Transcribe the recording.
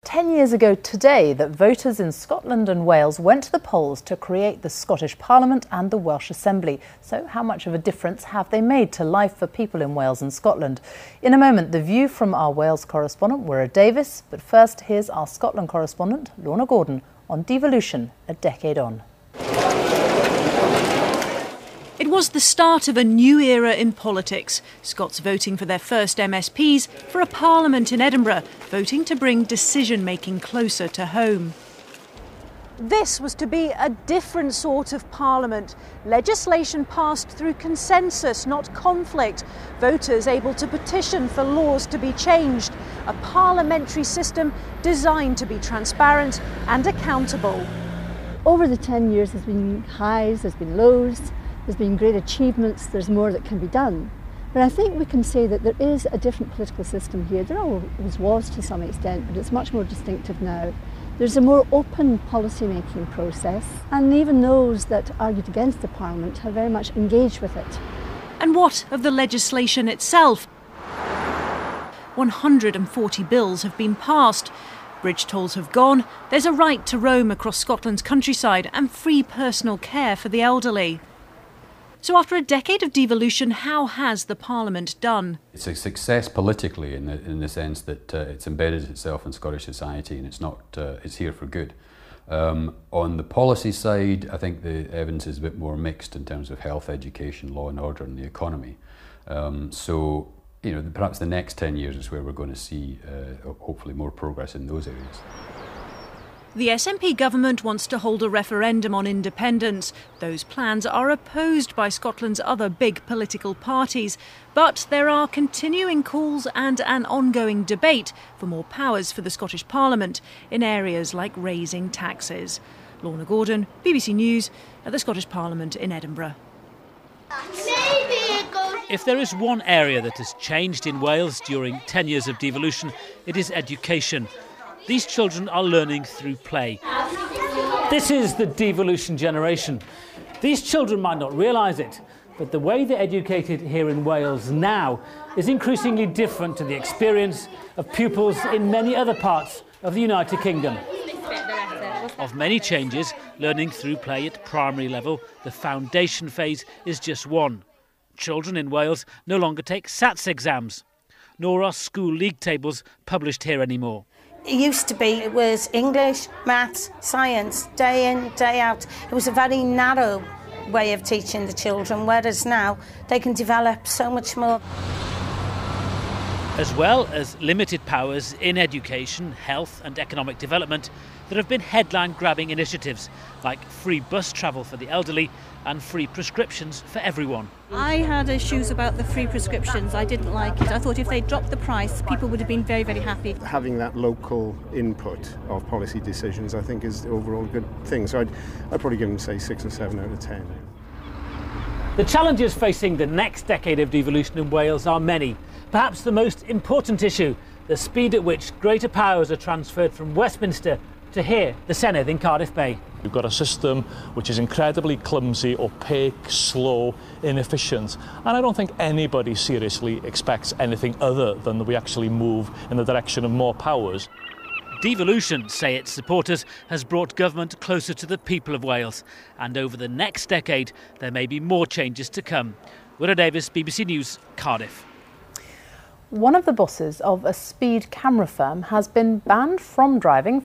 10 years ago today that voters in Scotland and Wales went to the polls to create the Scottish Parliament and the Welsh Assembly. So how much of a difference have they made to life for people in Wales and Scotland? In a moment, the view from our Wales correspondent, Wira Davis. But first, here's our Scotland correspondent, Lorna Gordon, on devolution a decade on. It was the start of a new era in politics. Scots voting for their first MSPs, for a parliament in Edinburgh, voting to bring decision-making closer to home. This was to be a different sort of parliament. Legislation passed through consensus, not conflict. Voters able to petition for laws to be changed. A parliamentary system designed to be transparent and accountable. Over the 10 years there's been highs, there's been lows. There's been great achievements, there's more that can be done. But I think we can say that there is a different political system here. There always was to some extent, but it's much more distinctive now. There's a more open policy-making process, and even those that argued against the Parliament have very much engaged with it. And what of the legislation itself? 140 bills have been passed. Bridge tolls have gone. There's a right to roam across Scotland's countryside and free personal care for the elderly. So after a decade of devolution, how has the Parliament done? It's a success politically in the sense that it's embedded itself in Scottish society and it's here for good. On the policy side, I think the evidence is a bit more mixed in terms of health, education, law and order and the economy. So perhaps the next 10 years is where we're going to see hopefully more progress in those areas. The SNP government wants to hold a referendum on independence. Those plans are opposed by Scotland's other big political parties. But there are continuing calls and an ongoing debate for more powers for the Scottish Parliament in areas like raising taxes. Lorna Gordon, BBC News, at the Scottish Parliament in Edinburgh. If there is one area that has changed in Wales during 10 years of devolution, it is education. These children are learning through play. This is the devolution generation. These children might not realise it, but the way they're educated here in Wales now is increasingly different to the experience of pupils in many other parts of the United Kingdom. Of many changes, learning through play at primary level, the foundation phase is just one. Children in Wales no longer take SATs exams, nor are school league tables published here anymore. It used to be, it was English, maths, science, day in, day out. It was a very narrow way of teaching the children, whereas now they can develop so much more. As well as limited powers in education, health and economic development, there have been headline-grabbing initiatives like free bus travel for the elderly and free prescriptions for everyone. I had issues about the free prescriptions. I didn't like it. I thought if they dropped the price, people would have been very, very happy. Having that local input of policy decisions, I think, is overall a good thing. So I'd probably give them, say, 6 or 7 out of 10. The challenges facing the next decade of devolution in Wales are many. Perhaps the most important issue, the speed at which greater powers are transferred from Westminster to here, the Senedd in Cardiff Bay. We've got a system which is incredibly clumsy, opaque, slow, inefficient, and I don't think anybody seriously expects anything other than that we actually move in the direction of more powers. Devolution, say its supporters, has brought government closer to the people of Wales, and over the next decade there may be more changes to come. Wira Davis, BBC News, Cardiff. One of the bosses of a speed camera firm has been banned from driving